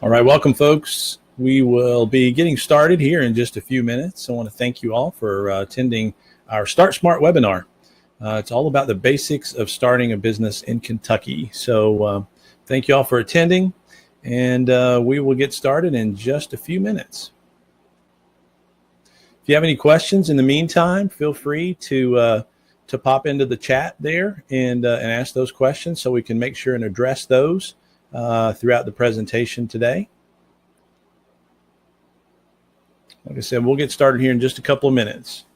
All right, welcome folks. We will be getting started here in just a few minutes. I want to thank you all for attending our Start Smart webinar. It's all about the basics of starting a business in Kentucky. So thank you all for attending, and we will get started in just a few minutes. If you have any questions in the meantime, feel free to pop into the chat there and ask those questions so we can make sure and address those throughout the presentation today. Like I said, we'll get started here in just a couple of minutes.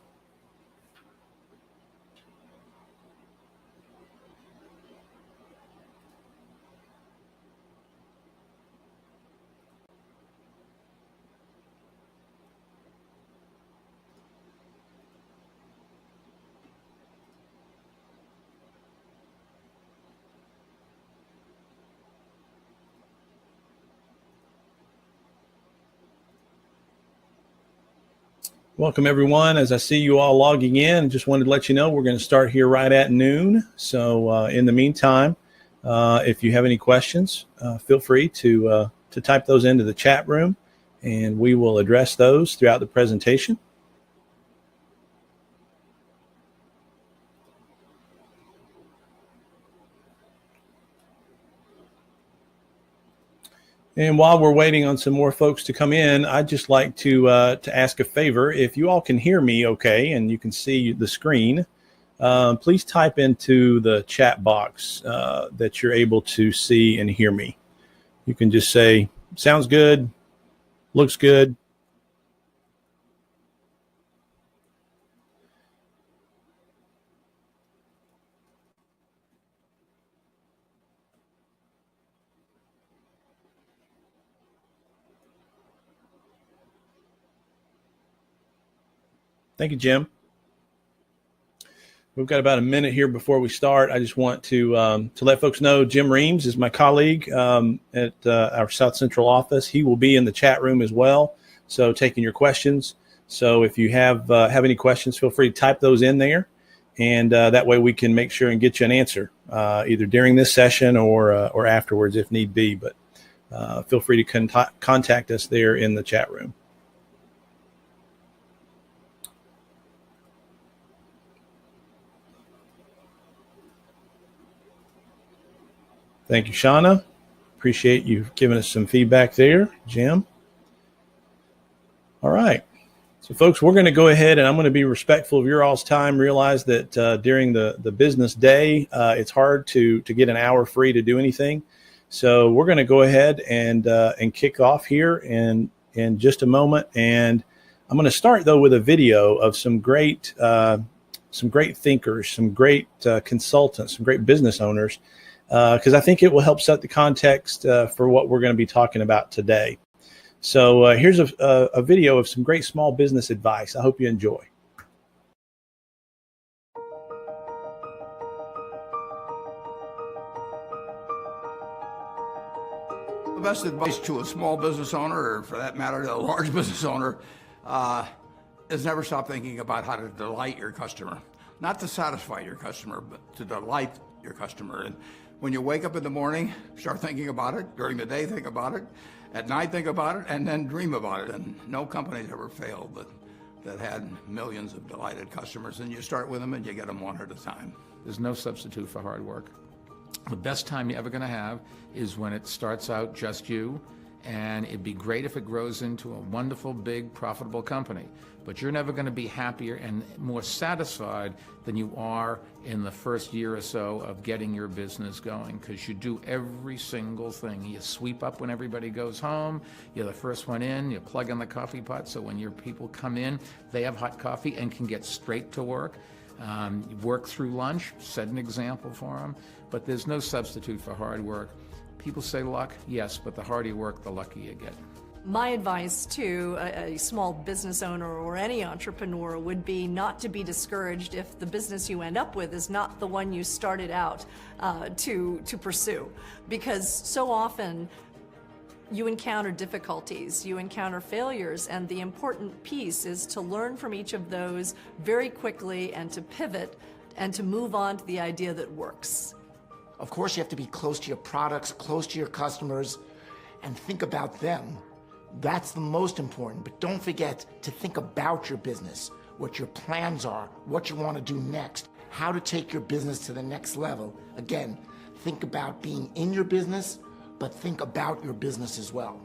Welcome everyone. As I see you all logging in, just wanted to let you know we're going to start here right at noon. So in the meantime, if you have any questions, feel free to type those into the chat room, and we will address those throughout the presentation. And while we're waiting on some more folks to come in, I'd just like to ask a favor. If you all can hear me okay and you can see the screen, please type into the chat box that you're able to see and hear me. You can just say, sounds good, looks good. Thank you, Jim. We've got about a minute here before we start. I just want to let folks know Jim Reams is my colleague at our South Central office. He will be in the chat room as well, so taking your questions. So if you have any questions, feel free to type those in there, and that way we can make sure and get you an answer either during this session or afterwards if need be. But feel free to contact us there in the chat room. Thank you, Shauna. Appreciate you giving us some feedback there, Jim. All right. So, folks, we're going to go ahead, and I'm going to be respectful of your all's time. Realize that during the business day, it's hard to get an hour free to do anything. So we're going to go ahead and kick off here in just a moment. And I'm going to start, though, with a video of some great thinkers, some great consultants, some great business owners, because I think it will help set the context for what we're going to be talking about today. So here's a video of some great small business advice. I hope you enjoy. The best advice to a small business owner, or for that matter, a large business owner, is never stop thinking about how to delight your customer. Not to satisfy your customer, but to delight your customer. And when you wake up in the morning, start thinking about it. During the day, think about it. At night, think about it, and then dream about it. And no company's ever failed that had millions of delighted customers. And you start with them, and you get them one at a time. There's no substitute for hard work. The best time you're ever going to have is when it starts out just you, and it'd be great if it grows into a wonderful, big, profitable company. But you're never going to be happier and more satisfied than you are in the first year or so of getting your business going, because you do every single thing. You sweep up when everybody goes home. You're the first one in. You plug in the coffee pot, so when your people come in, they have hot coffee and can get straight to work. Work through lunch, set an example for them. But there's no substitute for hard work. People say luck, yes, but the harder you work, the luckier you get. My advice to a small business owner or any entrepreneur would be not to be discouraged if the business you end up with is not the one you started out to pursue. Because so often you encounter difficulties, you encounter failures, and the important piece is to learn from each of those very quickly and to pivot and to move on to the idea that works. Of course, you have to be close to your products, close to your customers, and think about them. That's the most important, but don't forget to think about your business, what your plans are, what you want to do next, how to take your business to the next level. Again, think about being in your business, but think about your business as well.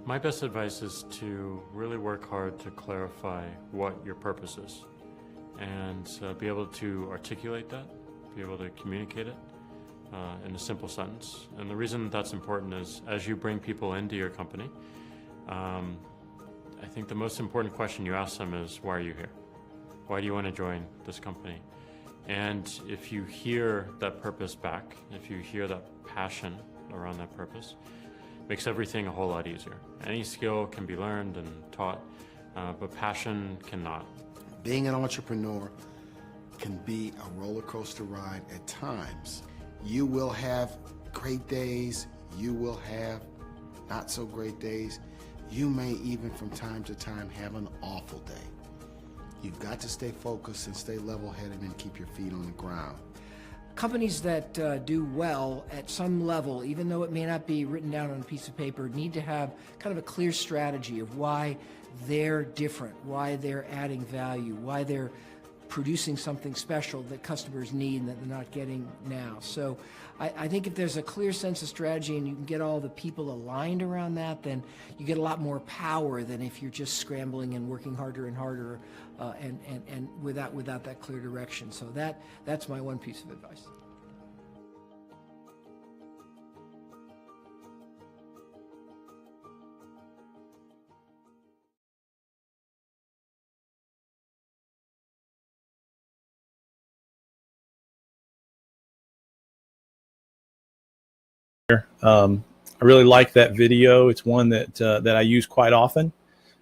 My best advice is to really work hard to clarify what your purpose is and be able to articulate that, be able to communicate it in a simple sentence. And the reason that's important is as you bring people into your company, I think the most important question you ask them is, why are you here? Why do you want to join this company? And if you hear that purpose back, if you hear that passion around that purpose, makes everything a whole lot easier. Any skill can be learned and taught, but passion cannot. Being an entrepreneur can be a roller coaster ride at times. You will have great days, you will have not so great days. You may even from time to time have an awful day. You've got to stay focused and stay level-headed and keep your feet on the ground. Companies that do well at some level, even though it may not be written down on a piece of paper, need to have kind of a clear strategy of why they're different, why they're adding value, why they're producing something special that customers need and that they're not getting now. So I think if there's a clear sense of strategy and you can get all the people aligned around that, then you get a lot more power than if you're just scrambling and working harder and harder and without that clear direction. So that's my one piece of advice. I really like that video. It's one that I use quite often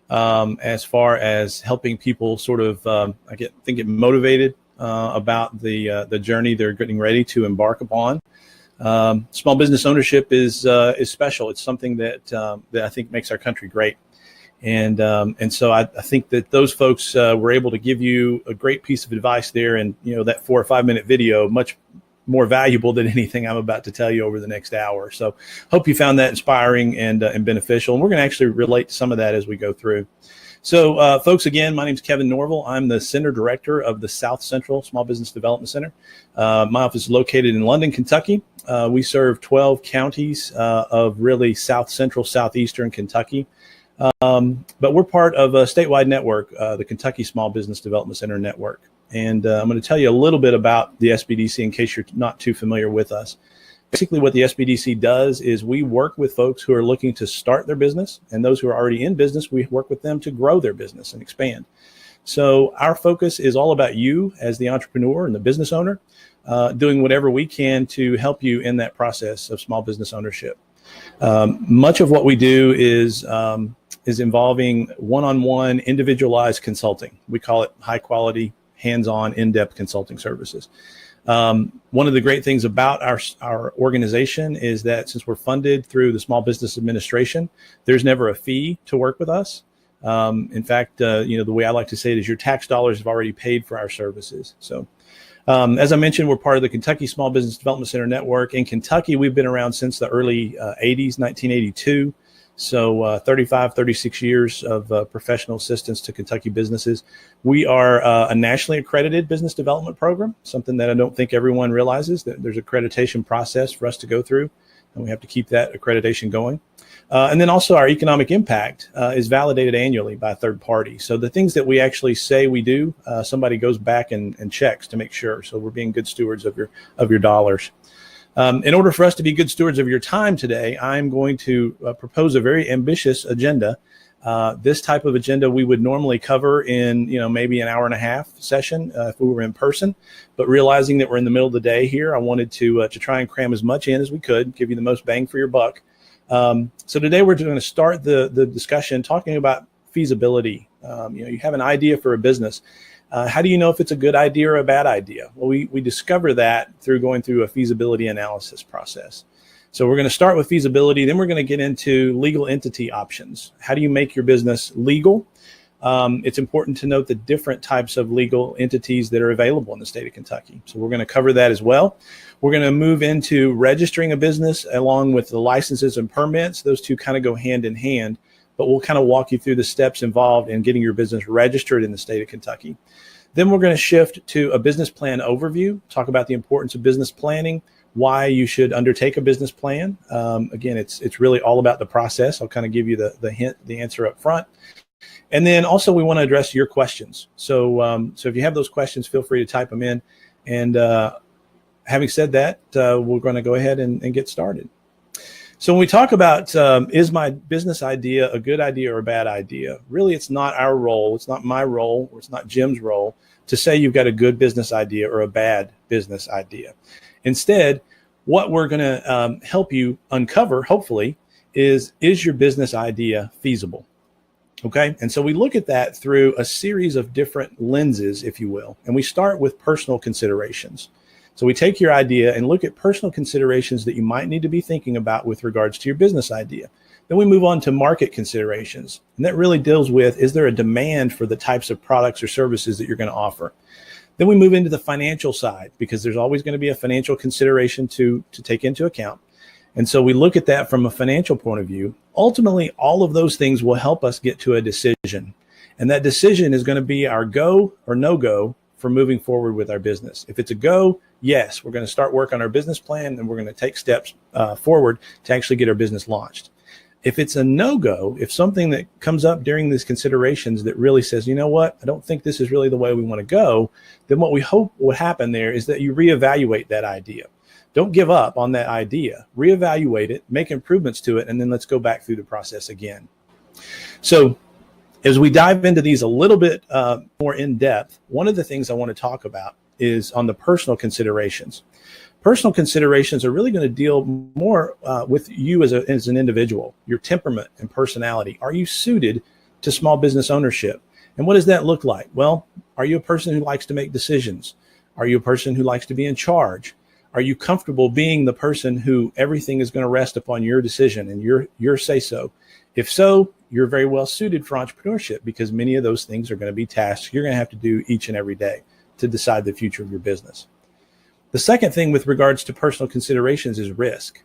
as far as helping people sort of get motivated about the journey they're getting ready to embark upon. Small business ownership is special. It's something that I think makes our country great. And so I think that those folks were able to give you a great piece of advice there, and that 4 or 5 minute video, much more valuable than anything I'm about to tell you over the next hour. So hope you found that inspiring and beneficial. And we're going to actually relate to some of that as we go through. So folks, again, my name is Kevin Norville. I'm the Center Director of the South Central Small Business Development Center. My office is located in London, Kentucky. We serve 12 counties of really South Central, Southeastern Kentucky. But we're part of a statewide network, the Kentucky Small Business Development Center Network. And I'm going to tell you a little bit about the SBDC in case you're not too familiar with us. Basically, what the SBDC does is we work with folks who are looking to start their business, and those who are already in business, we work with them to grow their business and expand. So our focus is all about you as the entrepreneur and the business owner, doing whatever we can to help you in that process of small business ownership. Much of what we do is involving one-on-one individualized consulting. We call it high quality, hands-on, in-depth consulting services. One of the great things about our organization is that since we're funded through the Small Business Administration, there's never a fee to work with us. In fact, the way I like to say it is your tax dollars have already paid for our services. So as I mentioned, we're part of the Kentucky Small Business Development Center Network. In Kentucky, we've been around since the early 80s, 1982. So 35, 36 years of professional assistance to Kentucky businesses. We are a nationally accredited business development program, something that I don't think everyone realizes, that there's an accreditation process for us to go through, and we have to keep that accreditation going. And then also our economic impact is validated annually by a third party. So the things that we actually say we do, somebody goes back and checks to make sure. So we're being good stewards of your dollars. In order for us to be good stewards of your time today, I'm going to propose a very ambitious agenda. This type of agenda we would normally cover in, maybe an hour and a half session if we were in person. But realizing that we're in the middle of the day here, I wanted to try and cram as much in as we could, give you the most bang for your buck. So today we're going to start the discussion talking about feasibility. You have an idea for a business. How do you know if it's a good idea or a bad idea? Well, we discover that through going through a feasibility analysis process. So we're going to start with feasibility, then we're going to get into legal entity options. How do you make your business legal? it's important to note the different types of legal entities that are available in the state of Kentucky. So we're going to cover that as well. We're going to move into registering a business along with the licenses and permits. Those two kind of go hand in hand, but we'll kind of walk you through the steps involved in getting your business registered in the state of Kentucky. Then we're going to shift to a business plan overview, talk about the importance of business planning, why you should undertake a business plan. Again, it's really all about the process. I'll kind of give you the answer up front. And then also we want to address your questions. So if you have those questions, feel free to type them in. And having said that, we're going to go ahead and get started. So when we talk about is my business idea a good idea or a bad idea, really it's not our role, it's not my role, or it's not Jim's role to say you've got a good business idea or a bad business idea. Instead, what we're going to help you uncover, hopefully, is your business idea feasible? Okay, and so we look at that through a series of different lenses, if you will, and we start with personal considerations. So we take your idea and look at personal considerations that you might need to be thinking about with regards to your business idea. Then we move on to market considerations, and that really deals with, is there a demand for the types of products or services that you're going to offer? Then we move into the financial side, because there's always going to be a financial consideration to take into account. And so we look at that from a financial point of view. Ultimately, all of those things will help us get to a decision. And that decision is going to be our go or no go for moving forward with our business. If it's a go, yes, we're going to start work on our business plan and we're going to take steps forward to actually get our business launched. If it's a no-go, if something that comes up during these considerations that really says, you know what, I don't think this is really the way we want to go, then what we hope will happen there is that you reevaluate that idea. Don't give up on that idea. Reevaluate it, make improvements to it, and then let's go back through the process again. So as we dive into these a little bit more in depth, one of the things I want to talk about is on the personal considerations. Personal considerations are really going to deal more with you as an individual, your temperament and personality. Are you suited to small business ownership? And what does that look like? Well, are you a person who likes to make decisions? Are you a person who likes to be in charge? Are you comfortable being the person who everything is going to rest upon your decision and your say-so? If so, you're very well suited for entrepreneurship, because many of those things are going to be tasks you're going to have to do each and every day to decide the future of your business. The second thing with regards to personal considerations is risk.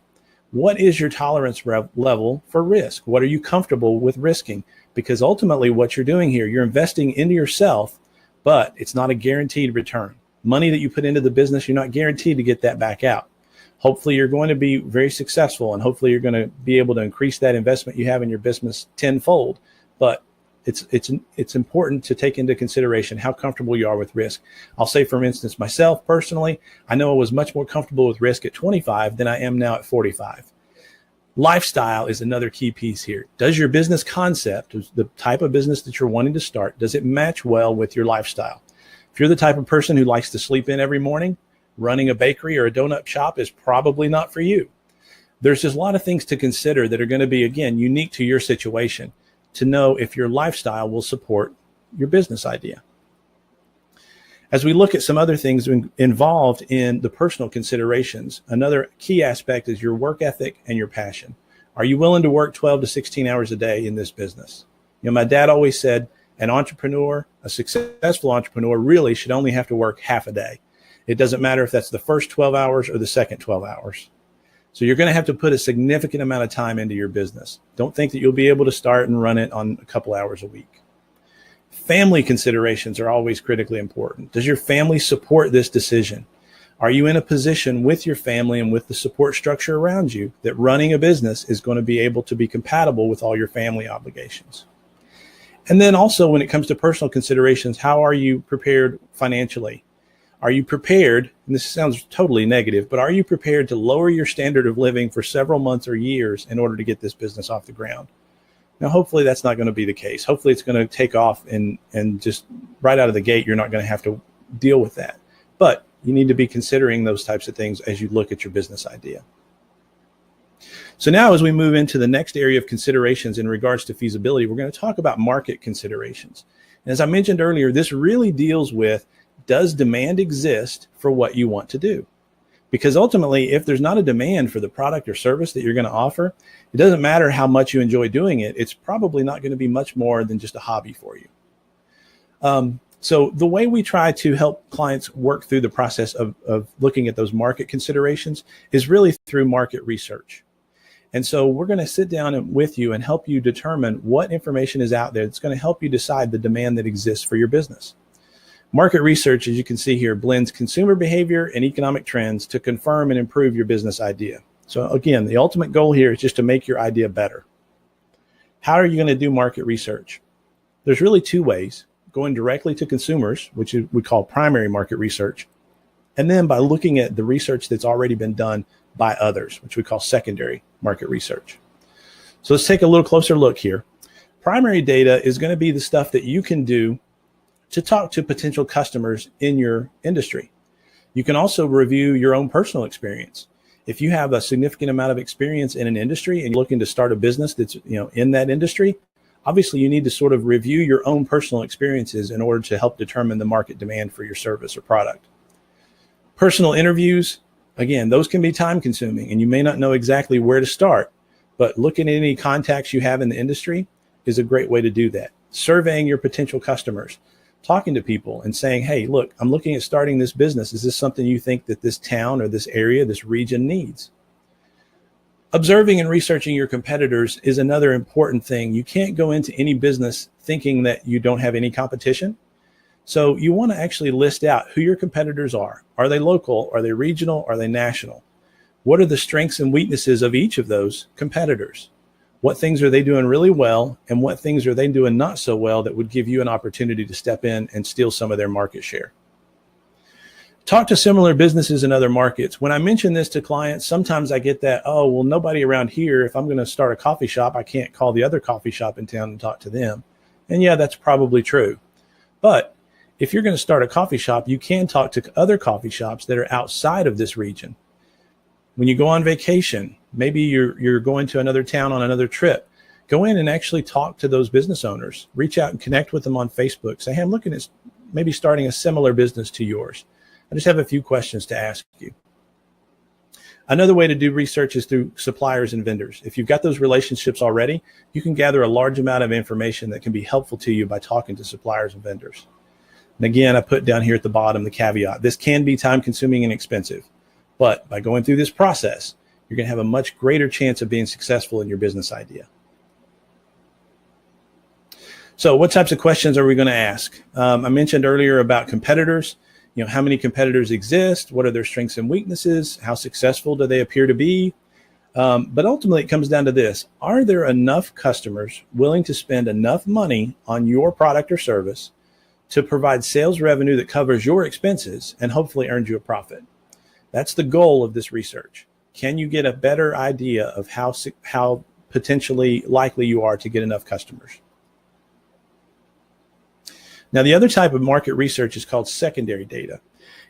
What is your tolerance level for risk? What are you comfortable with risking? Because ultimately what you're doing here, you're investing into yourself, but it's not a guaranteed return. Money that you put into the business, you're not guaranteed to get that back out. Hopefully you're going to be very successful, and hopefully you're going to be able to increase that investment you have in your business tenfold. But it's important to take into consideration how comfortable you are with risk. I'll say, for instance, myself personally, I know I was much more comfortable with risk at 25 than I am now at 45. Lifestyle is another key piece here. Does your business concept, the type of business that you're wanting to start, does it match well with your lifestyle? If you're the type of person who likes to sleep in every morning, running a bakery or a donut shop is probably not for you. There's just a lot of things to consider that are going to be, again, unique to your situation, to know if your lifestyle will support your business idea. As we look at some other things involved in the personal considerations, another key aspect is your work ethic and your passion. Are you willing to work 12 to 16 hours a day in this business? You know, my dad always said an entrepreneur, a successful entrepreneur, really should only have to work half a day. It doesn't matter if that's the first 12 hours or the second 12 hours. So you're going to have to put a significant amount of time into your business. Don't think that you'll be able to start and run it on a couple hours a week. Family considerations are always critically important. Does your family support this decision? Are you in a position with your family and with the support structure around you that running a business is going to be able to be compatible with all your family obligations? And then also, when it comes to personal considerations, how are you prepared financially? Are you prepared, and this sounds totally negative, but are you prepared to lower your standard of living for several months or years in order to get this business off the ground? Now, hopefully that's not going to be the case. Hopefully it's going to take off and just right out of the gate, you're not going to have to deal with that. But you need to be considering those types of things as you look at your business idea. So now as we move into the next area of considerations in regards to feasibility, we're going to talk about market considerations. And as I mentioned earlier, this really deals with, does demand exist for what you want to do? Because ultimately, if there's not a demand for the product or service that you're going to offer, it doesn't matter how much you enjoy doing it. It's probably not going to be much more than just a hobby for you. So the way we try to help clients work through the process of looking at those market considerations is really through market research. And so we're going to sit down with you and help you determine what information is out there that's going to help you decide the demand that exists for your business. Market research, as you can see here, blends consumer behavior and economic trends to confirm and improve your business idea. So again, the ultimate goal here is just to make your idea better. How are you going to do market research? There's really two ways: going directly to consumers, which we call primary market research, and then by looking at the research that's already been done by others, which we call secondary market research. So let's take a little closer look here. Primary data is going to be the stuff that you can do to talk to potential customers in your industry. You can also review your own personal experience. If you have a significant amount of experience in an industry and you're looking to start a business that's in that industry, obviously you need to sort of review your own personal experiences in order to help determine the market demand for your service or product. Personal interviews, again, those can be time consuming and you may not know exactly where to start, but looking at any contacts you have in the industry is a great way to do that. Surveying your potential customers, talking to people and saying, hey, look, I'm looking at starting this business. Is this something you think that this town or this area, this region needs? Observing and researching your competitors is another important thing. You can't go into any business thinking that you don't have any competition. So you want to actually list out who your competitors are. Are they local? Are they regional? Are they national? What are the strengths and weaknesses of each of those competitors? What things are they doing really well, and what things are they doing not so well that would give you an opportunity to step in and steal some of their market share? Talk to similar businesses in other markets. When I mention this to clients, sometimes I get that, oh, well, nobody around here. If I'm going to start a coffee shop, I can't call the other coffee shop in town and talk to them. And yeah, that's probably true. But if you're going to start a coffee shop, you can talk to other coffee shops that are outside of this region. When you go on vacation, maybe you're going to another town on another trip, go in and actually talk to those business owners. Reach out and connect with them on Facebook. Say, hey, I'm looking at maybe starting a similar business to yours. I just have a few questions to ask you. Another way to do research is through suppliers and vendors. If you've got those relationships already, you can gather a large amount of information that can be helpful to you by talking to suppliers and vendors. And again, I put down here at the bottom the caveat. This can be time consuming and expensive, but by going through this process, you're going to have a much greater chance of being successful in your business idea. So what types of questions are we going to ask? I mentioned earlier about competitors. How many competitors exist? What are their strengths and weaknesses? How successful do they appear to be? But ultimately, it comes down to this. Are there enough customers willing to spend enough money on your product or service to provide sales revenue that covers your expenses and hopefully earns you a profit? That's the goal of this research. Can you get a better idea of how potentially likely you are to get enough customers? Now, the other type of market research is called secondary data.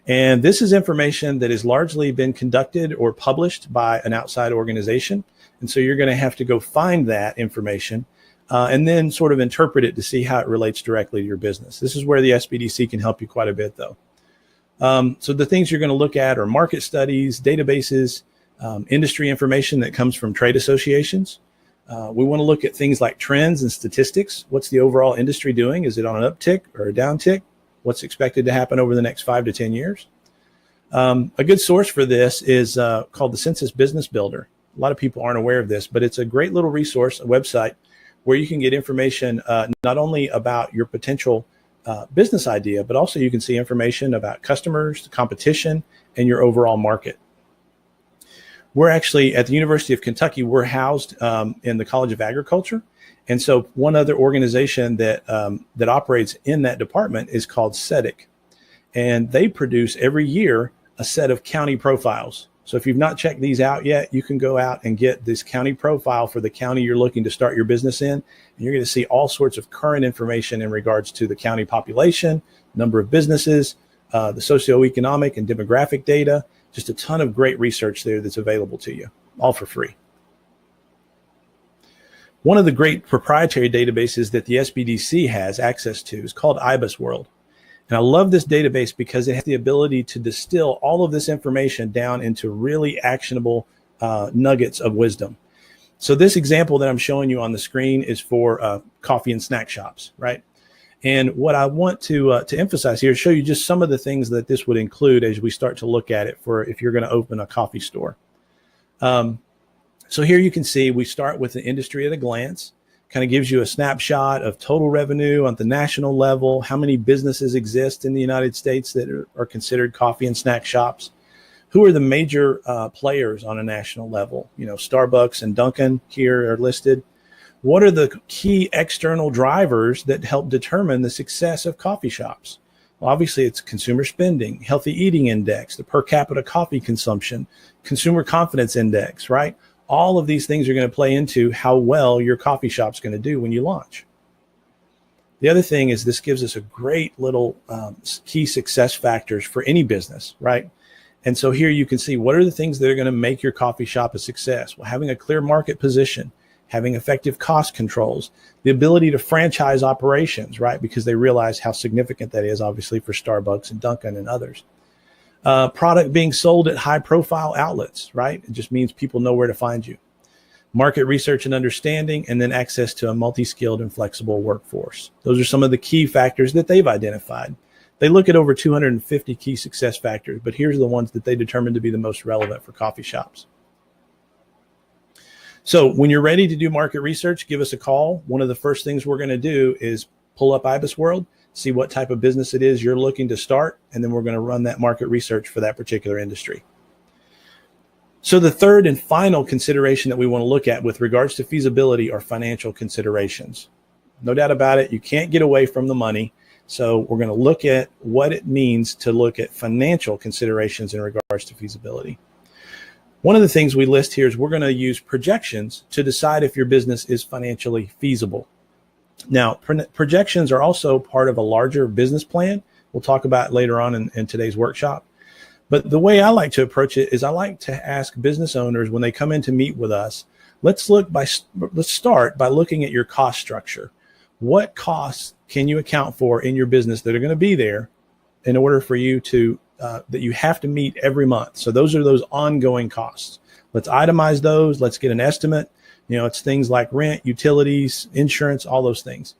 And this is information that has largely been conducted or published by an outside organization. And so you're going to have to go find that information and then sort of interpret it to see how it relates directly to your business. This is where the SBDC can help you quite a bit, though. So the things you're going to look at are market studies, databases, industry information that comes from trade associations. We want to look at things like trends and statistics. What's the overall industry doing? Is it on an uptick or a downtick? What's expected to happen over the next 5 to 10 years? A good source for this is called the Census Business Builder. A lot of people aren't aware of this, but it's a great little resource, a website where you can get information not only about your potential business idea, but also you can see information about customers, competition, and your overall market. We're actually at the University of Kentucky. We're housed in the College of Agriculture. And so one other organization that operates in that department is called SEDIC. And they produce every year a set of county profiles. So if you've not checked these out yet, you can go out and get this county profile for the county you're looking to start your business in. And you're going to see all sorts of current information in regards to the county population, number of businesses, the socioeconomic and demographic data. Just a ton of great research there that's available to you, all for free. One of the great proprietary databases that the SBDC has access to is called IBIS World. And I love this database because it has the ability to distill all of this information down into really actionable nuggets of wisdom. So this example that I'm showing you on the screen is for coffee and snack shops, right? And what I want to emphasize here is show you just some of the things that this would include as we start to look at it for if you're going to open a coffee store. So here you can see we start with the industry at a glance, kind of gives you a snapshot of total revenue on the national level, how many businesses exist in the United States that are considered coffee and snack shops, who are the major players on a national level. You know, Starbucks and Dunkin' here are listed. What are the key external drivers that help determine the success of coffee shops? Well, obviously, it's consumer spending, healthy eating index, the per capita coffee consumption, consumer confidence index, right? All of these things are going to play into how well your coffee shop's going to do when you launch. The other thing is this gives us a great little key success factors for any business, right? And so here you can see what are the things that are going to make your coffee shop a success? Well, having a clear market position, having effective cost controls, the ability to franchise operations, right? Because they realize how significant that is, obviously, for Starbucks and Dunkin' and others. Product being sold at high profile outlets, right? It just means people know where to find you. Market research and understanding, and then access to a multi-skilled and flexible workforce. Those are some of the key factors that they've identified. They look at over 250 key success factors, but here's the ones that they determined to be the most relevant for coffee shops. So when you're ready to do market research, give us a call. One of the first things we're going to do is pull up IBIS World, see what type of business it is you're looking to start, and then we're going to run that market research for that particular industry. So the third and final consideration that we want to look at with regards to feasibility are financial considerations. No doubt about it, you can't get away from the money. So we're going to look at what it means to look at financial considerations in regards to feasibility. One of the things we list here is we're going to use projections to decide if your business is financially feasible. Now, projections are also part of a larger business plan. We'll talk about later on in today's workshop. But the way I like to approach it is I like to ask business owners when they come in to meet with us, let's start by looking at your cost structure. What costs can you account for in your business that are going to be there in order for you to that you have to meet every month? So those are those ongoing costs. Let's itemize those. Let's get an estimate. You know, it's things like rent, utilities, insurance, all those things.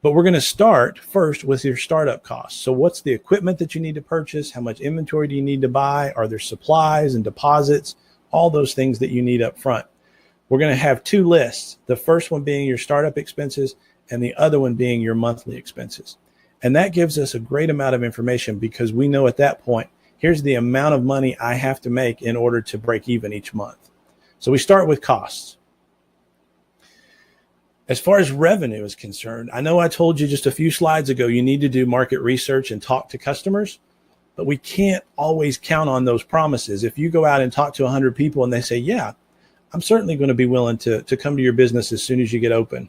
But we're going to start first with your startup costs. So what's the equipment that you need to purchase? How much inventory do you need to buy? Are there supplies and deposits? All those things that you need up front. We're going to have two lists. The first one being your startup expenses and the other one being your monthly expenses. And that gives us a great amount of information because we know at that point, here's the amount of money I have to make in order to break even each month. So we start with costs. As far as revenue is concerned, I know I told you just a few slides ago, you need to do market research and talk to customers, but we can't always count on those promises. If you go out and talk to 100 people and they say, yeah, I'm certainly going to be willing to come to your business as soon as you get open.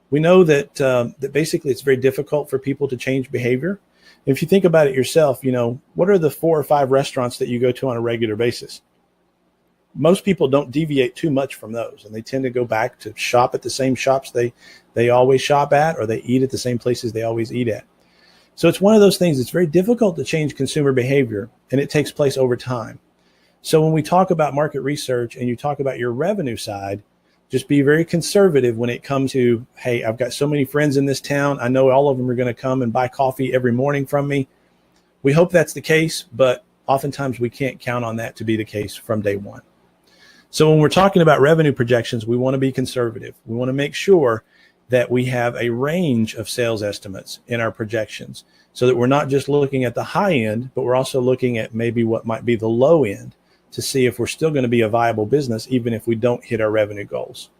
We know that that basically it's very difficult for people to change behavior. If you think about it yourself, you know, what are the 4 or 5 restaurants that you go to on a regular basis? Most people don't deviate too much from those, and they tend to go back to shop at the same shops they always shop at, or they eat at the same places they always eat at. So it's one of those things that's very difficult to change consumer behavior, and it takes place over time. So when we talk about market research and you talk about your revenue side, just be very conservative when it comes to, hey, I've got so many friends in this town. I know all of them are going to come and buy coffee every morning from me. We hope that's the case, but oftentimes we can't count on that to be the case from day one. So when we're talking about revenue projections, we want to be conservative. We want to make sure that we have a range of sales estimates in our projections so that we're not just looking at the high end, but we're also looking at maybe what might be the low end to see if we're still going to be a viable business, even if we don't hit our revenue goals.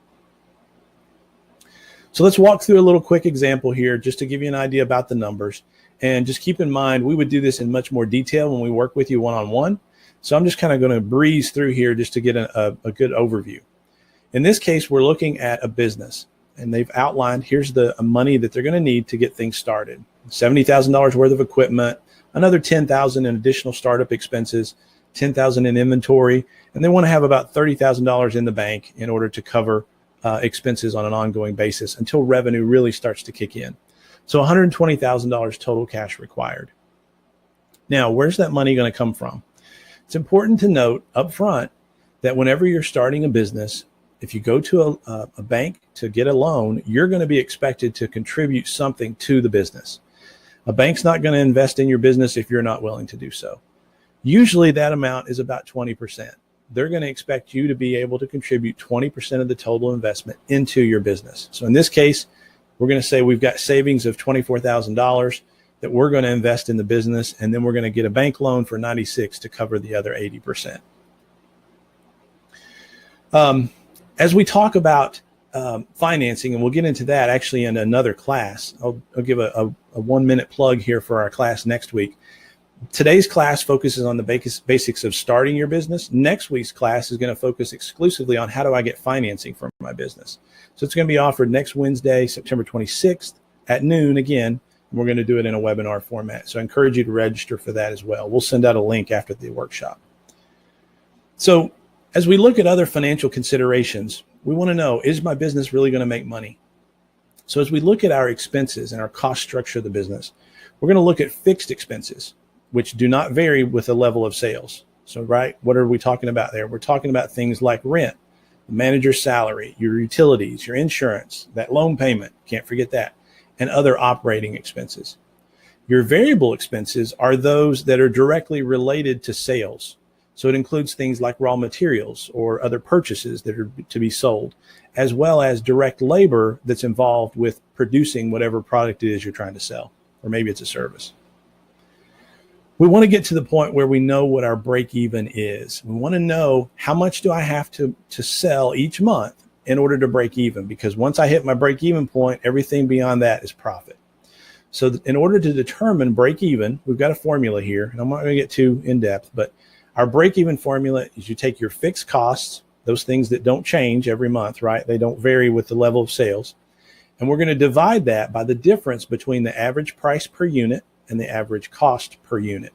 So let's walk through a little quick example here just to give you an idea about the numbers. And just keep in mind, we would do this in much more detail when we work with you one-on-one. So I'm just kind of going to breeze through here just to get a good overview. In this case, we're looking at a business, and they've outlined here's the money that they're going to need to get things started. $70,000 worth of equipment, another $10,000 in additional startup expenses, $10,000 in inventory, and they want to have about $30,000 in the bank in order to cover expenses on an ongoing basis until revenue really starts to kick in. So $120,000 total cash required. Now, where's that money going to come from? It's important to note up front that whenever you're starting a business, if you go to a bank to get a loan, you're going to be expected to contribute something to the business. A bank's not going to invest in your business if you're not willing to do so. Usually that amount is about 20%. They're going to expect you to be able to contribute 20% of the total investment into your business. So in this case, we're going to say we've got savings of $24,000 that we're going to invest in the business, and then we're going to get a bank loan for 96 to cover the other 80%. As we talk about financing, and we'll get into that actually in another class, I'll give a 1-minute plug here for our class next week. Today's class focuses on the basics of starting your business. Next week's class is going to focus exclusively on how do I get financing for my business. So it's going to be offered next Wednesday, September 26th at noon again. And we're going to do it in a webinar format. So I encourage you to register for that as well. We'll send out a link after the workshop. So as we look at other financial considerations, we want to know, is my business really going to make money? So as we look at our expenses and our cost structure of the business, we're going to look at fixed expenses, which do not vary with the level of sales. So, right, what are we talking about there? We're talking about things like rent, the manager's salary, your utilities, your insurance, that loan payment, can't forget that, and other operating expenses. Your variable expenses are those that are directly related to sales. So it includes things like raw materials or other purchases that are to be sold, as well as direct labor that's involved with producing whatever product it is you're trying to sell, or maybe it's a service. We want to get to the point where we know what our break even is. We want to know, how much do I have to sell each month in order to break even? Because once I hit my break even point, everything beyond that is profit. So in order to determine break even, we've got a formula here, and I'm not going to get too in depth, but our break even formula is you take your fixed costs, those things that don't change every month, right? They don't vary with the level of sales. And we're going to divide that by the difference between the average price per unit and the average cost per unit.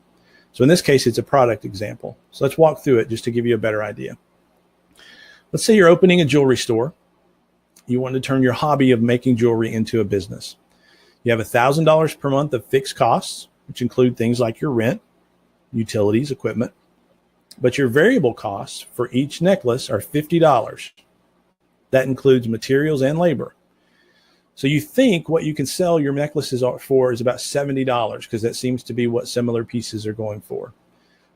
So in this case, it's a product example. So let's walk through it just to give you a better idea. Let's say you're opening a jewelry store. You want to turn your hobby of making jewelry into a business. You have $1,000 per month of fixed costs, which include things like your rent, utilities, equipment. But your variable costs for each necklace are $50. That includes materials and labor. So you think what you can sell your necklaces for is about $70, because that seems to be what similar pieces are going for.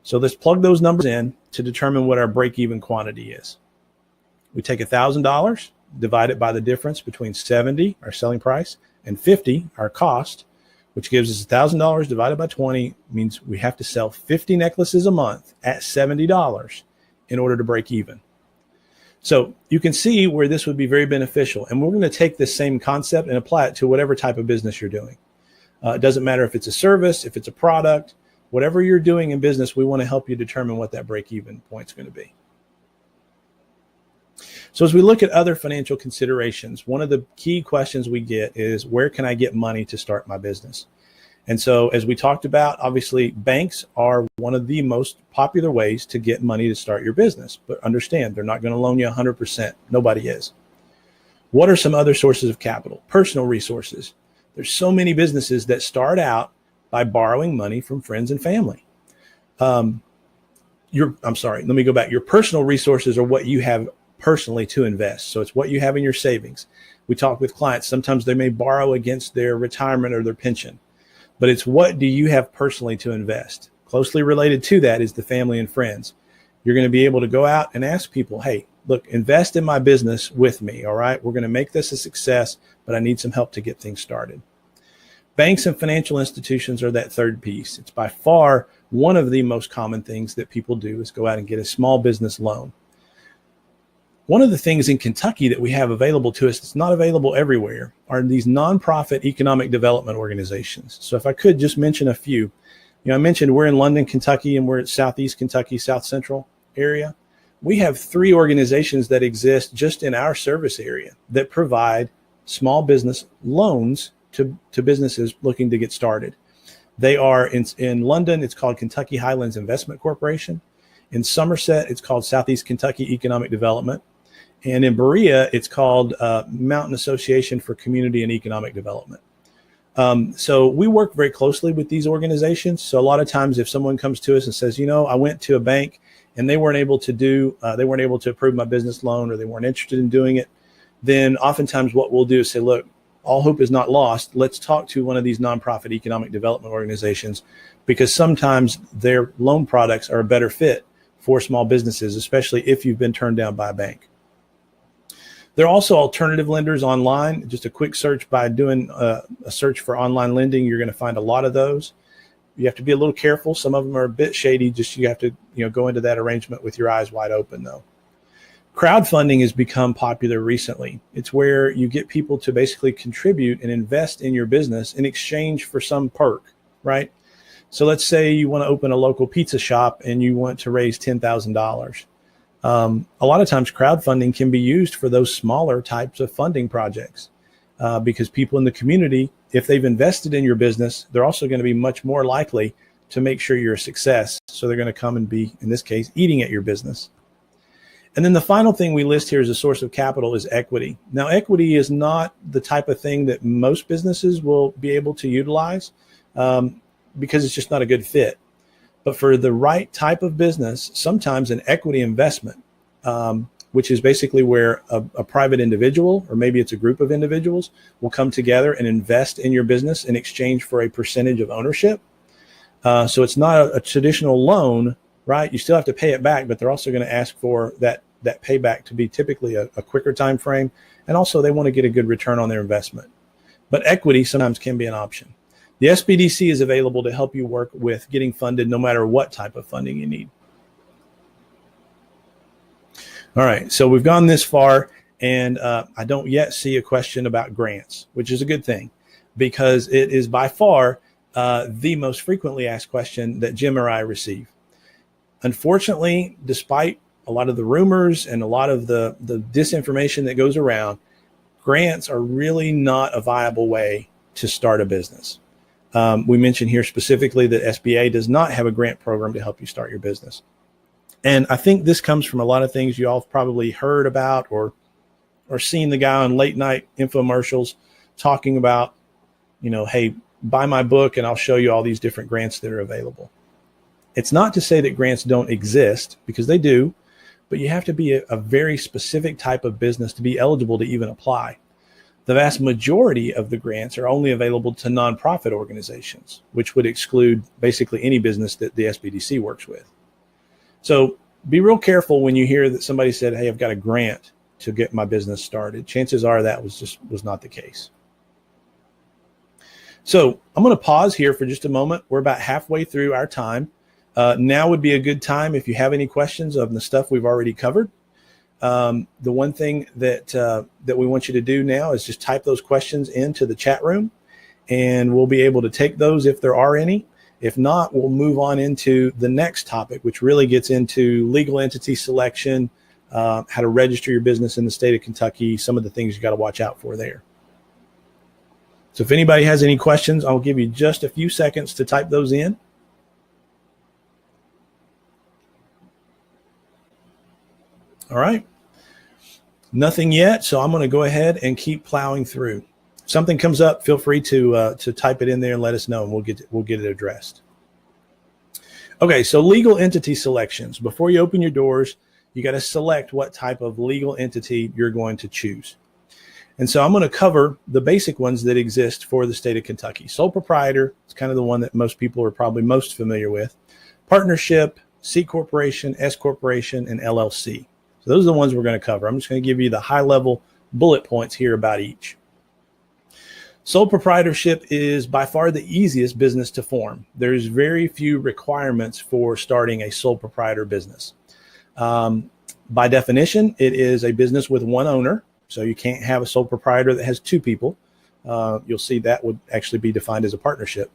So let's plug those numbers in to determine what our break-even quantity is. We take $1,000, divide it by the difference between 70, our selling price, and 50, our cost, which gives us $1,000 divided by 20, means we have to sell 50 necklaces a month at $70 in order to break even. So you can see where this would be very beneficial. And we're going to take this same concept and apply it to whatever type of business you're doing. It doesn't matter if it's a service, if it's a product, whatever you're doing in business, we want to help you determine what that break-even point is going to be. So as we look at other financial considerations, one of the key questions we get is, where can I get money to start my business? And so as we talked about, obviously banks are one of the most popular ways to get money to start your business. But understand, they're not going to loan you 100%. Nobody is. What are some other sources of capital? Personal resources. There's so many businesses that start out by borrowing money from friends and family. I'm sorry, let me go back. Your personal resources are what you have personally to invest. So it's what you have in your savings. We talk with clients. Sometimes they may borrow against their retirement or their pension. But it's what do you have personally to invest? Closely related to that is the family and friends. You're going to be able to go out and ask people, hey, look, invest in my business with me, all right? We're going to make this a success, but I need some help to get things started. Banks and financial institutions are that third piece. It's by far one of the most common things that people do is go out and get a small business loan. One of the things in Kentucky that we have available to us that's not available everywhere are these nonprofit economic development organizations. So if I could just mention a few, I mentioned we're in London, Kentucky, and we're at Southeast Kentucky, South Central area. We have 3 organizations that exist just in our service area that provide small business loans to businesses looking to get started. They are in London, it's called Kentucky Highlands Investment Corporation. In Somerset, it's called Southeast Kentucky Economic Development. And in Berea, it's called Mountain Association for Community and Economic Development. So we work very closely with these organizations. So a lot of times if someone comes to us and says, I went to a bank and they weren't able to approve my business loan, or they weren't interested in doing it, then oftentimes what we'll do is say, look, all hope is not lost. Let's talk to one of these nonprofit economic development organizations, because sometimes their loan products are a better fit for small businesses, especially if you've been turned down by a bank. There are also alternative lenders online. Just a quick search by doing a search for online lending, you're going to find a lot of those. You have to be a little careful. Some of them are a bit shady. Just you have to go into that arrangement with your eyes wide open, though. Crowdfunding has become popular recently. It's where you get people to basically contribute and invest in your business in exchange for some perk, right? So let's say you want to open a local pizza shop and you want to raise $10,000. A lot of times crowdfunding can be used for those smaller types of funding projects because people in the community, if they've invested in your business, they're also going to be much more likely to make sure you're a success. So they're going to come and be, in this case, eating at your business. And then the final thing we list here as a source of capital is equity. Now, equity is not the type of thing that most businesses will be able to utilize because it's just not a good fit. But for the right type of business, sometimes an equity investment, which is basically where a private individual, or maybe it's a group of individuals, will come together and invest in your business in exchange for a percentage of ownership. So it's not a traditional loan, right? You still have to pay it back, but they're also going to ask for that payback to be typically a quicker time frame. And also they want to get a good return on their investment. But equity sometimes can be an option. The SBDC is available to help you work with getting funded no matter what type of funding you need. All right, so we've gone this far, and I don't yet see a question about grants, which is a good thing, because it is by far the most frequently asked question that Jim or I receive. Unfortunately, despite a lot of the rumors and a lot of the disinformation that goes around, grants are really not a viable way to start a business. We mentioned here specifically that SBA does not have a grant program to help you start your business. And I think this comes from a lot of things you all have probably heard about or seen the guy on late night infomercials talking about, hey, buy my book and I'll show you all these different grants that are available. It's not to say that grants don't exist, because they do, but you have to be a very specific type of business to be eligible to even apply. The vast majority of the grants are only available to nonprofit organizations, which would exclude basically any business that the SBDC works with. So be real careful when you hear that somebody said, hey, I've got a grant to get my business started. Chances are that was not the case. So I'm going to pause here for just a moment. We're about halfway through our time. Now would be a good time if you have any questions of the stuff we've already covered. The one thing that we want you to do now is just type those questions into the chat room, and we'll be able to take those if there are any. If not, we'll move on into the next topic, which really gets into legal entity selection, how to register your business in the state of Kentucky, some of the things you got to watch out for there. So if anybody has any questions, I'll give you just a few seconds to type those in. All right. Nothing yet, so I'm going to go ahead and keep plowing through. If something comes up, feel free to type it in there and let us know, and we'll get it addressed. Okay, so legal entity selections. Before you open your doors, you got to select what type of legal entity you're going to choose. And so I'm going to cover the basic ones that exist for the state of Kentucky. Sole proprietor is kind of the one that most people are probably most familiar with. Partnership, C corporation, S corporation, and LLC. So those are the ones we're going to cover. I'm just going to give you the high-level bullet points here about each. Sole proprietorship is by far the easiest business to form. There's very few requirements for starting a sole proprietor business. By definition, it is a business with one owner, so you can't have a sole proprietor that has two people. You'll see that would actually be defined as a partnership.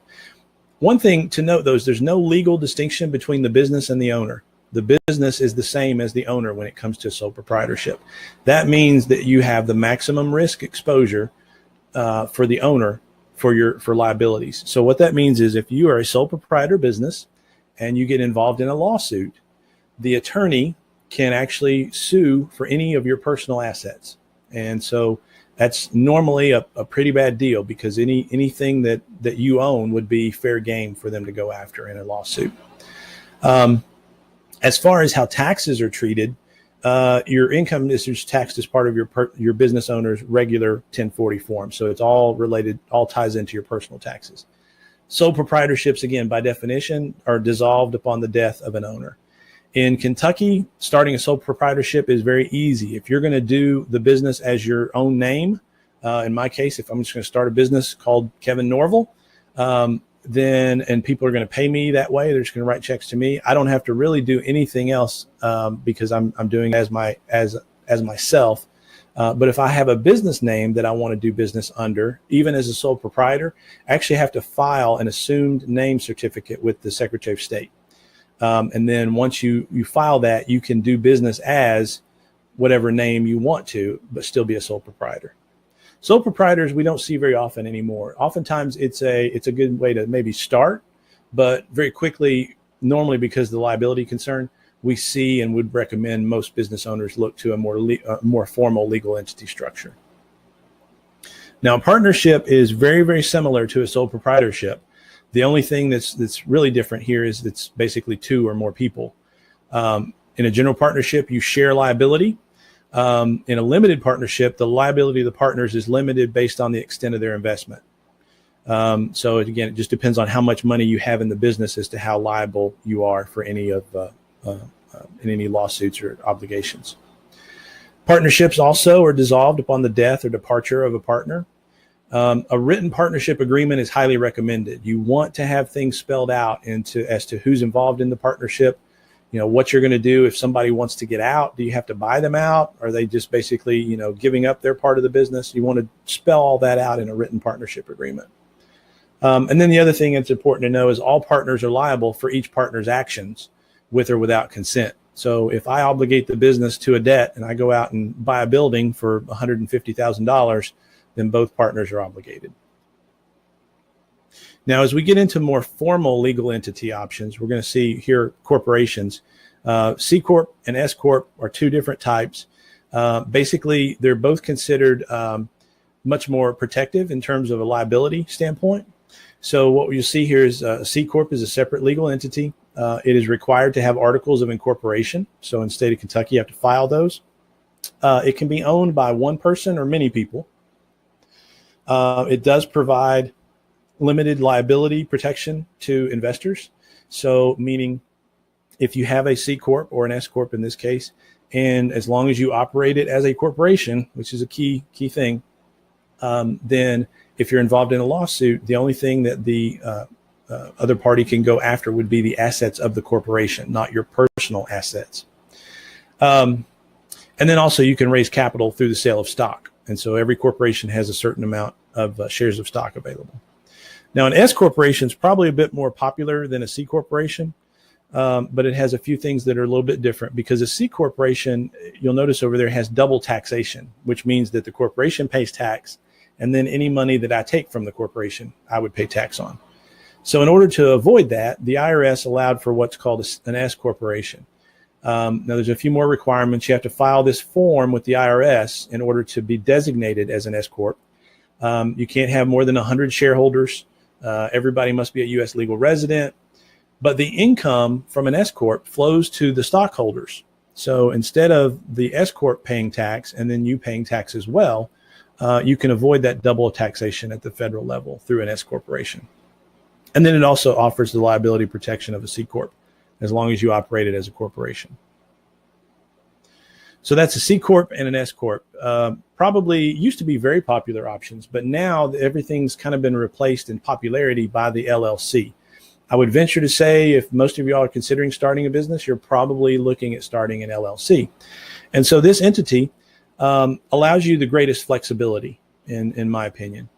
One thing to note, though, is there's no legal distinction between the business and the owner. The business is the same as the owner when it comes to sole proprietorship. That means that you have the maximum risk exposure for the owner for liabilities. So what that means is if you are a sole proprietor business and you get involved in a lawsuit, the attorney can actually sue for any of your personal assets. And so that's normally a pretty bad deal, because anything that you own would be fair game for them to go after in a lawsuit. As far as how taxes are treated, your income is just taxed as part of your business owner's regular 1040 form. So it's all related, all ties into your personal taxes. Sole proprietorships, again, by definition, are dissolved upon the death of an owner. In Kentucky, starting a sole proprietorship is very easy. If you're going to do the business as your own name, in my case, if I'm just going to start a business called Kevin Norville, and people are going to pay me that way, they're just going to write checks to me. I don't have to really do anything else because I'm doing it as myself. But if I have a business name that I want to do business under, even as a sole proprietor, I actually have to file an assumed name certificate with the Secretary of State. And then once you file that, you can do business as whatever name you want to, but still be a sole proprietor. Sole proprietors we don't see very often anymore. Oftentimes it's a good way to maybe start, but very quickly, normally because of the liability concern, we see and would recommend most business owners look to a more formal legal entity structure. Now, a partnership is very, very similar to a sole proprietorship. The only thing that's really different here is it's basically two or more people. In a general partnership, you share liability. In a limited partnership, the liability of the partners is limited based on the extent of their investment. So again, it just depends on how much money you have in the business as to how liable you are for any of in any lawsuits or obligations. Partnerships also are dissolved upon the death or departure of a partner. A written partnership agreement is highly recommended. You want to have things spelled out as to who's involved in the partnership, what you're going to do if somebody wants to get out. Do you have to buy them out? Are they just basically, giving up their part of the business? You want to spell all that out in a written partnership agreement. And then the other thing that's important to know is all partners are liable for each partner's actions with or without consent. So if I obligate the business to a debt and I go out and buy a building for $150,000, then both partners are obligated. Now, as we get into more formal legal entity options, we're going to see here corporations. C Corp and S Corp are two different types. Basically, they're both considered much more protective in terms of a liability standpoint. So what you see here is a C Corp is a separate legal entity. It is required to have articles of incorporation. So in the state of Kentucky, you have to file those. It can be owned by one person or many people. It does provide limited liability protection to investors. So meaning if you have a C Corp or an S Corp in this case, and as long as you operate it as a corporation, which is a key thing, then if you're involved in a lawsuit, the only thing that the other party can go after would be the assets of the corporation, not your personal assets. And then also you can raise capital through the sale of stock. And so every corporation has a certain amount of shares of stock available. Now, an S corporation is probably a bit more popular than a C corporation, but it has a few things that are a little bit different because a C corporation, you'll notice over there, has double taxation, which means that the corporation pays tax, and then any money that I take from the corporation, I would pay tax on. So in order to avoid that, the IRS allowed for what's called an S corporation. Now, there's a few more requirements. You have to file this form with the IRS in order to be designated as an S corp. You can't have more than 100 shareholders. Everybody must be a U.S. legal resident. But the income from an S corp flows to the stockholders. So instead of the S corp paying tax and then you paying tax as well, you can avoid that double taxation at the federal level through an S corporation. And then it also offers the liability protection of a C corp as long as you operate it as a corporation. So that's a C Corp and an S Corp. Probably used to be very popular options, but now everything's kind of been replaced in popularity by the LLC. I would venture to say if most of y'all are considering starting a business, you're probably looking at starting an LLC. And so this entity allows you the greatest flexibility, in my opinion.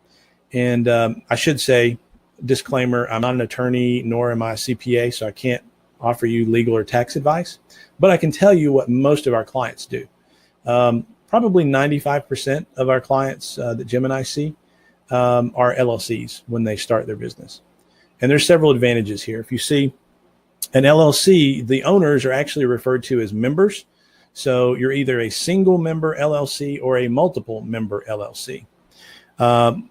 And I should say, disclaimer, I'm not an attorney, nor am I a CPA, so I can't offer you legal or tax advice, but I can tell you what most of our clients do. Probably 95% of our clients that Jim and I see are LLCs when they start their business. And there's several advantages here. If you see an LLC, the owners are actually referred to as members. So you're either a single member LLC or a multiple member LLC.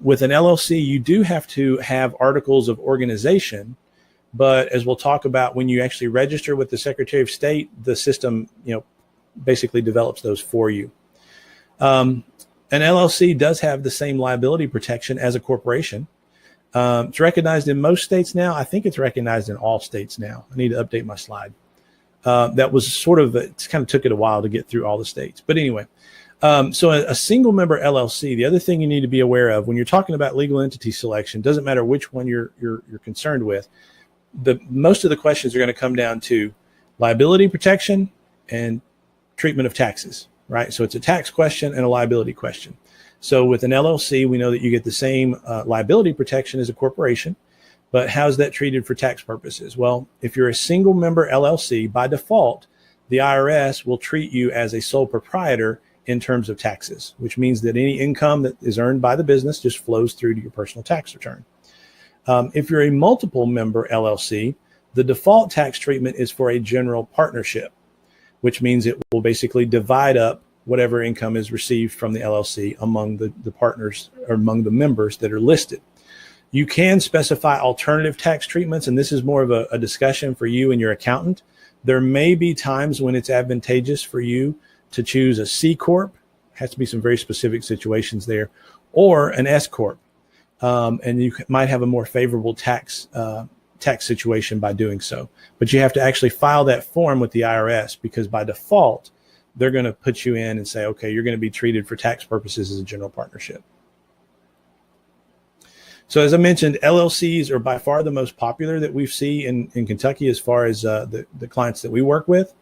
With an LLC, you do have to have articles of organization, But as we'll talk about, when you actually register with the Secretary of State, the system, basically develops those for you. An LLC does have the same liability protection as a corporation. It's recognized in most states now. I think it's recognized in all states now. I need to update my slide. That was it kind of took it a while to get through all the states. But anyway, so a single member LLC, the other thing you need to be aware of when you're talking about legal entity selection, doesn't matter which one you're concerned with, most of the questions are going to come down to liability protection and treatment of taxes, right? So it's a tax question and a liability question. So with an LLC, we know that you get the same liability protection as a corporation, but how's that treated for tax purposes? Well, if you're a single member LLC, by default, the IRS will treat you as a sole proprietor in terms of taxes, which means that any income that is earned by the business just flows through to your personal tax return. If you're a multiple member LLC, the default tax treatment is for a general partnership, which means it will basically divide up whatever income is received from the LLC among the partners or among the members that are listed. You can specify alternative tax treatments, and this is more of a discussion for you and your accountant. There may be times when it's advantageous for you to choose a C Corp, has to be some very specific situations there, or an S Corp. And you might have a more favorable tax situation by doing so. But you have to actually file that form with the IRS, because by default, they're going to put you in and say, okay, you're going to be treated for tax purposes as a general partnership. So as I mentioned, LLCs are by far the most popular that we see in Kentucky as far as the clients that we work with.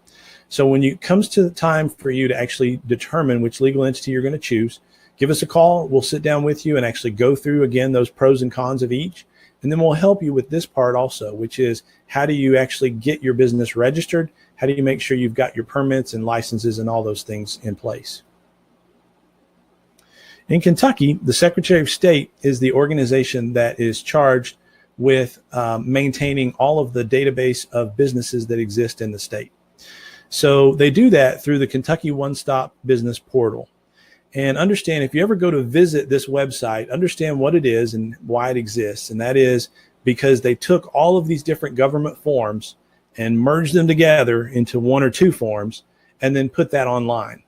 So when it comes to the time for you to actually determine which legal entity you're going to choose, give us a call. We'll sit down with you and actually go through, again, those pros and cons of each. And then we'll help you with this part also, which is how do you actually get your business registered? How do you make sure you've got your permits and licenses and all those things in place? In Kentucky, the Secretary of State is the organization that is charged with maintaining all of the database of businesses that exist in the state. So they do that through the Kentucky One-Stop Business Portal. And understand, if you ever go to visit this website, understand what it is and why it exists. And that is because they took all of these different government forms and merged them together into one or two forms and then put that online.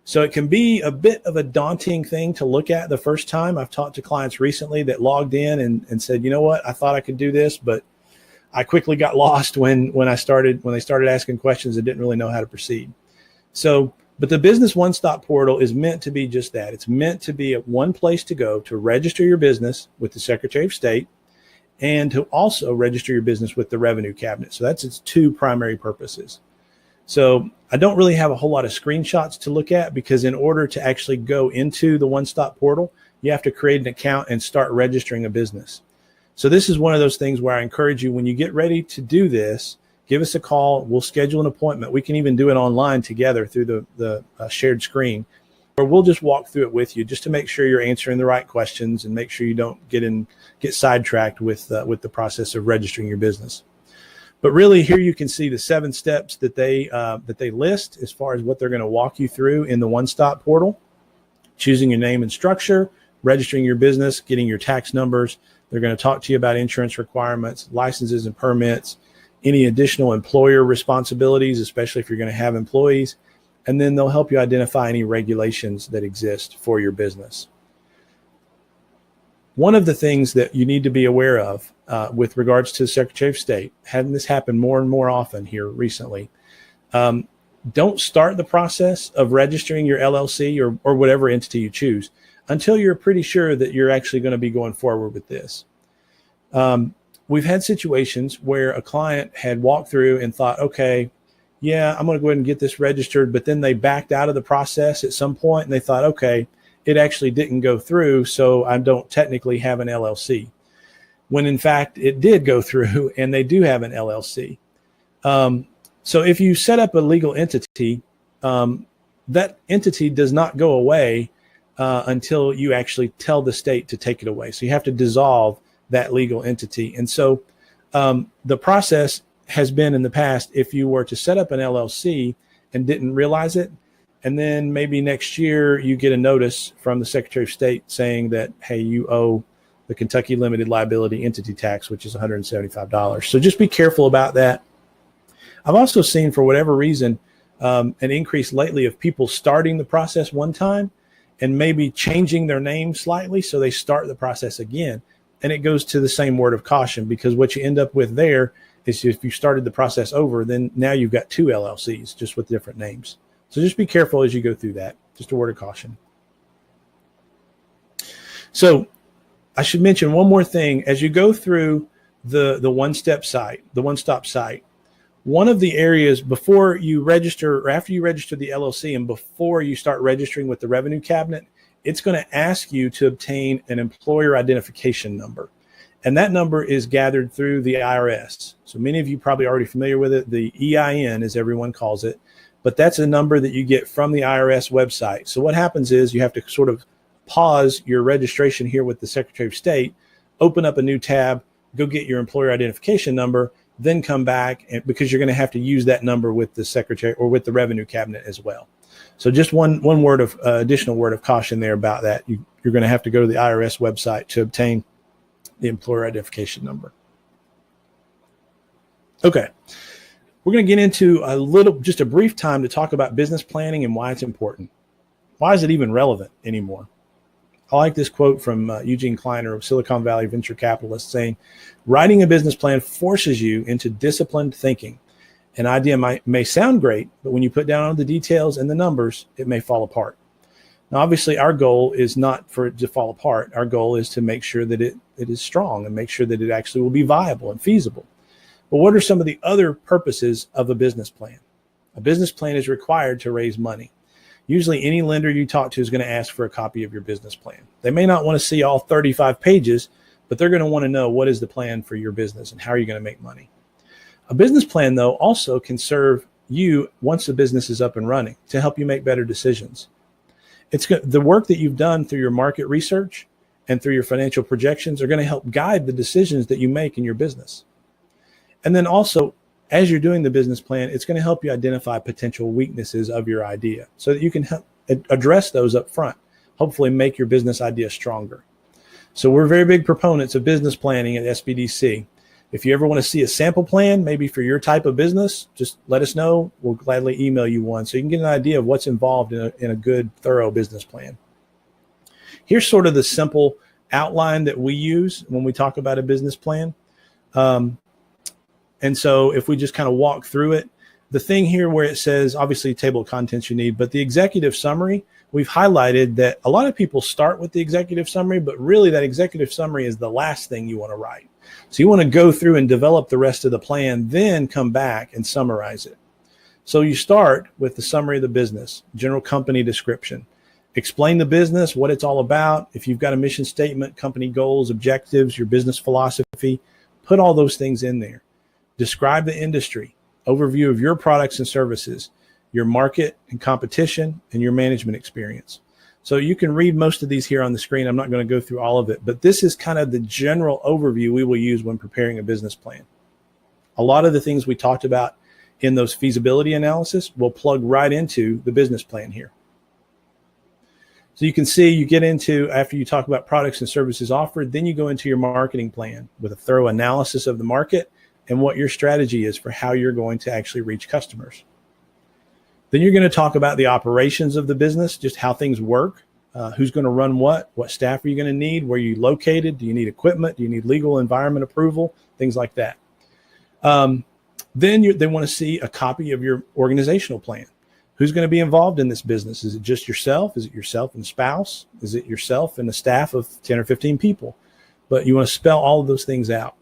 So it can be a bit of a daunting thing to look at the first time. I've talked to clients recently that logged in and said, you know what, I thought I could do this, but I quickly got lost when they started asking questions and didn't really know how to proceed. So, but the Business One-Stop Portal is meant to be just that. It's meant to be one place to go to register your business with the Secretary of State and to also register your business with the Revenue Cabinet. So that's its two primary purposes. So I don't really have a whole lot of screenshots to look at, because in order to actually go into the One-Stop Portal, you have to create an account and start registering a business. So this is one of those things where I encourage you, when you get ready to do this, give us a call. We'll schedule an appointment. We can even do it online together through the shared screen, or we'll just walk through it with you just to make sure you're answering the right questions and make sure you don't get sidetracked with the process of registering your business. But really, here you can see the 7 steps that they list as far as what they're going to walk you through in the One-Stop Portal: choosing your name and structure, registering your business, getting your tax numbers. They're going to talk to you about insurance requirements, licenses and permits, any additional employer responsibilities, especially if you're going to have employees. And then they'll help you identify any regulations that exist for your business. One of the things that you need to be aware of with regards to the Secretary of State, having this happen more and more often here recently, don't start the process of registering your LLC or whatever entity you choose until you're pretty sure that you're actually going to be going forward with this. We've had situations where a client had walked through and thought, okay, yeah, I'm going to go ahead and get this registered, but then they backed out of the process at some point and they thought, okay, it actually didn't go through, so I don't technically have an LLC. When in fact it did go through and they do have an LLC. So if you set up a legal entity, that entity does not go away until you actually tell the state to take it away. So you have to dissolve that legal entity. And so the process has been in the past, if you were to set up an LLC and didn't realize it, and then maybe next year you get a notice from the Secretary of State saying that, hey, you owe the Kentucky limited liability entity tax, which is $175. So just be careful about that. I've also seen, for whatever reason, an increase lately of people starting the process one time and maybe changing their name slightly, so they start the process again. And it goes to the same word of caution, because what you end up with there is, if you started the process over, then now you've got two LLCs just with different names. So just be careful as you go through that. Just a word of caution. So I should mention one more thing. As you go through the one-stop site, one of the areas before you register, or after you register the LLC and before you start registering with the revenue cabinet, it's going to ask you to obtain an employer identification number. And that number is gathered through the IRS. So many of you probably already familiar with it. The EIN, as everyone calls it, but that's a number that you get from the IRS website. So what happens is you have to sort of pause your registration here with the Secretary of State, open up a new tab, go get your employer identification number, then come back, and because you're going to have to use that number with the Secretary or with the revenue cabinet as well. So just one word of additional word of caution there about that. You're going to have to go to the IRS website to obtain the employer identification number. Okay. We're going to get into just a brief time to talk about business planning and why it's important. Why is it even relevant anymore? I like this quote from Eugene Kleiner of Silicon Valley venture capitalist, saying, writing a business plan forces you into disciplined thinking. An idea may sound great, but when you put down all the details and the numbers, it may fall apart. Now, obviously, our goal is not for it to fall apart. Our goal is to make sure that it is strong and make sure that it actually will be viable and feasible. But what are some of the other purposes of a business plan? A business plan is required to raise money. Usually any lender you talk to is going to ask for a copy of your business plan. They may not want to see all 35 pages, but they're going to want to know, what is the plan for your business and how are you going to make money? A business plan, though, also can serve you once the business is up and running to help you make better decisions. It's the work that you've done through your market research and through your financial projections are going to help guide the decisions that you make in your business. And then also, as you're doing the business plan, it's going to help you identify potential weaknesses of your idea so that you can help address those up front, hopefully make your business idea stronger. So we're very big proponents of business planning at SBDC. If you ever want to see a sample plan, maybe for your type of business, just let us know. We'll gladly email you one so you can get an idea of what's involved in a good, thorough business plan. Here's sort of the simple outline that we use when we talk about a business plan. And so if we just kind of walk through it, the thing here where it says, obviously table of contents you need, but the executive summary, we've highlighted that a lot of people start with the executive summary, but really that executive summary is the last thing you want to write. So you want to go through and develop the rest of the plan, then come back and summarize it. So you start with the summary of the business, general company description, explain the business, what it's all about. If you've got a mission statement, company goals, objectives, your business philosophy, put all those things in there. Describe the industry, overview of your products and services, your market and competition, and your management experience. So you can read most of these here on the screen. I'm not going to go through all of it, but this is kind of the general overview we will use when preparing a business plan. A lot of the things we talked about in those feasibility analysis will plug right into the business plan here. So you can see you get into, after you talk about products and services offered, then you go into your marketing plan with a thorough analysis of the market and what your strategy is for how you're going to actually reach customers. Then you're going to talk about the operations of the business, just how things work, who's going to run what staff are you going to need, where are you located, do you need equipment, do you need legal environment approval, things like that. Then they want to see a copy of your organizational plan. Who's going to be involved in this business? Is it just yourself? Is it yourself and spouse? Is it yourself and a staff of 10 or 15 people? But you want to spell all of those things out.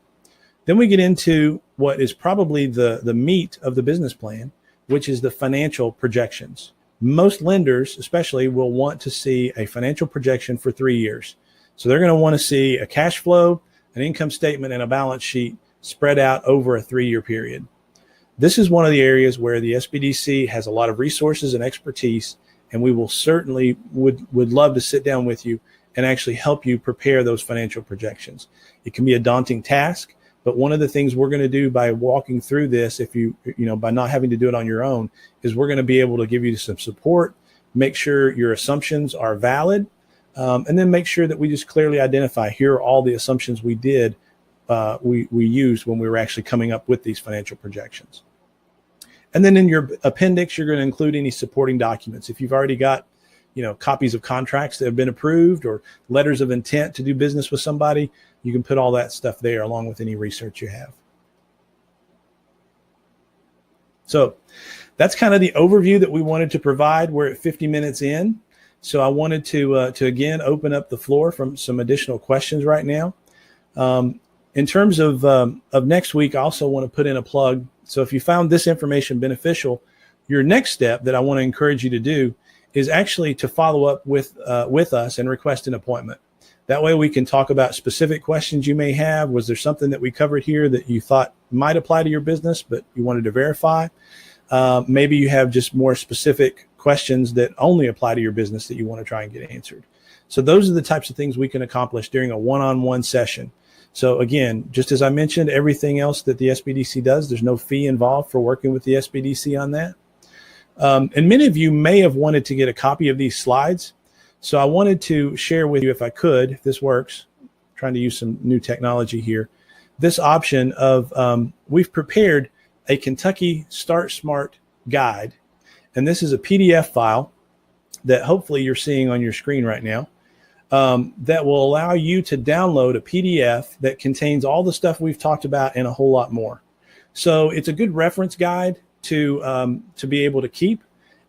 Then we get into what is probably the meat of the business plan, which is the financial projections. Most lenders, especially, will want to see a financial projection for 3 years. So they're going to want to see a cash flow, an income statement, and a balance sheet spread out over a 3-year period. This is one of the areas where the SBDC has a lot of resources and expertise, and we will certainly would love to sit down with you and actually help you prepare those financial projections. It can be a daunting task, but one of the things we're going to do by walking through this, by not having to do it on your own, is we're going to be able to give you some support, make sure your assumptions are valid, And then make sure that we just clearly identify, here are all the assumptions we did, we used when we were actually coming up with these financial projections. And then in your appendix, you're going to include any supporting documents. If you've already got, copies of contracts that have been approved or letters of intent to do business with somebody, you can put all that stuff there along with any research you have. So that's kind of the overview that we wanted to provide. We're at 50 minutes in. So I wanted to again open up the floor from some additional questions right now. In terms of next week, I also want to put in a plug. So if you found this information beneficial, your next step that I want to encourage you to do is actually to follow up with us and request an appointment. That way we can talk about specific questions you may have. Was there something that we covered here that you thought might apply to your business, but you wanted to verify? Maybe you have just more specific questions that only apply to your business that you want to try and get answered. So those are the types of things we can accomplish during a one-on-one session. So again, just as I mentioned, everything else that the SBDC does, there's no fee involved for working with the SBDC on that. And many of you may have wanted to get a copy of these slides. So I wanted to share with you, if I could, if this works, I'm trying to use some new technology here, this option of, we've prepared a Kentucky Start Smart guide. And this is a PDF file that hopefully you're seeing on your screen right now, that will allow you to download a PDF that contains all the stuff we've talked about and a whole lot more. So it's a good reference guide to be able to keep.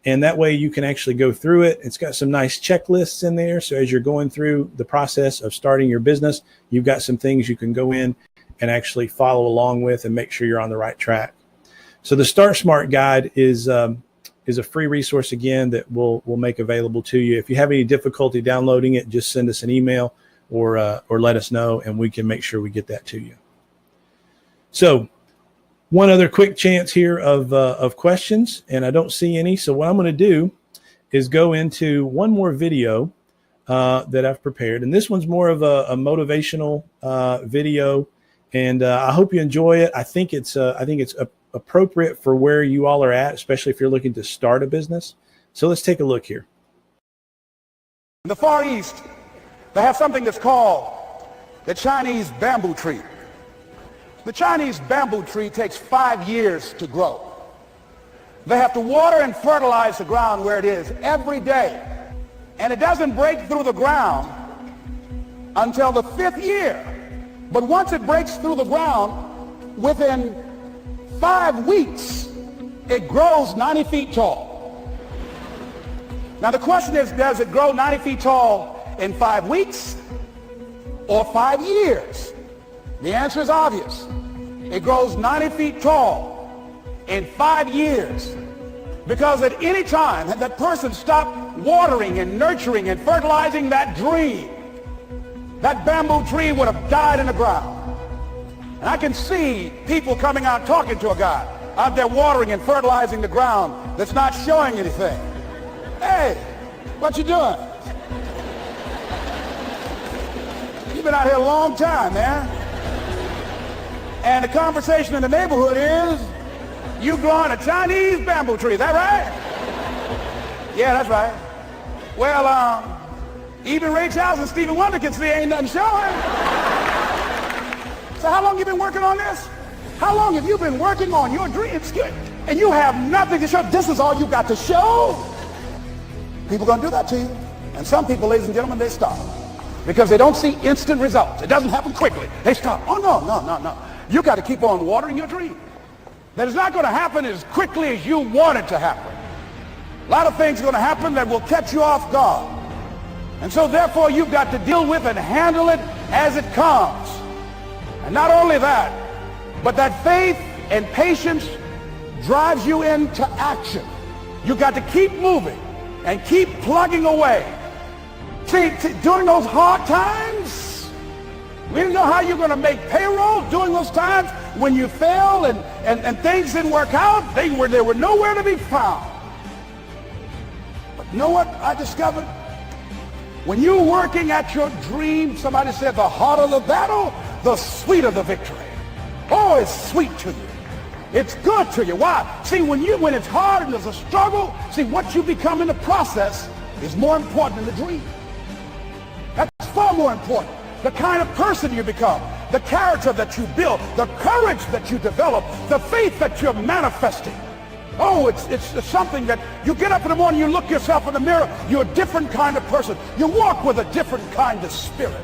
And that way you can actually go through it. It's got some nice checklists in there. So as you're going through the process of starting your business, you've got some things you can go in and actually follow along with and make sure you're on the right track. So the Start Smart guide is a free resource, again, that we'll make available to you. If you have any difficulty downloading it, just send us an email or let us know, and we can make sure we get that to you. So one other quick chance here of questions, and I don't see any. So what I'm going to do is go into one more video that I've prepared, and this one's more of a motivational video, and I hope you enjoy it. I think it's appropriate for where you all are at, especially if you're looking to start a business. So let's take a look here. In the Far East, they have something that's called the Chinese bamboo tree. The Chinese bamboo tree takes 5 years to grow. They have to water and fertilize the ground where it is every day. And it doesn't break through the ground until the 5th year. But once it breaks through the ground, within 5 weeks, it grows 90 feet tall. Now the question is, does it grow 90 feet tall in 5 weeks or 5 years? The answer is obvious. It grows 90 feet tall in 5 years, because at any time had that person stopped watering and nurturing and fertilizing that dream, that bamboo tree would have died in the ground. And I can see people coming out talking to a guy out there watering and fertilizing the ground that's not showing anything. Hey, what you doing? You've been out here a long time, man. And the conversation in the neighborhood is, you growing a Chinese bamboo tree, is that right? Yeah, that's right. Well, even Ray Charles and Stevie Wonder can see ain't nothing showing. So how long you been working on this? How long have you been working on your dreams? And you have nothing to show. This is all you got to show. People gonna do that to you. And some people, ladies and gentlemen, they stop. Because they don't see instant results. It doesn't happen quickly. They stop. Oh, no. You got to keep on watering your dream. That is not going to happen as quickly as you want it to happen. A lot of things are going to happen that will catch you off guard. And so therefore you've got to deal with and handle it as it comes. And not only that, but that faith and patience drives you into action. You've got to keep moving and keep plugging away. See, during those hard times, we didn't know how you're going to make payroll. During those times when you failed and things didn't work out, they were nowhere to be found. But you know what I discovered? When you're working at your dream, somebody said the harder the battle, the sweeter the victory. Oh, it's sweet to you. It's good to you. Why? See, when it's hard and there's a struggle, see, what you become in the process is more important than the dream. far more important. The kind of person you become, the character that you build, the courage that you develop, the faith that you're manifesting. Oh, it's something that you get up in the morning, you look yourself in the mirror, you're a different kind of person. You walk with a different kind of spirit.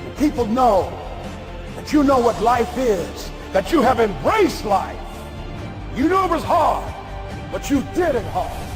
And people know that you know what life is, that you have embraced life. You knew it was hard, but you did it hard.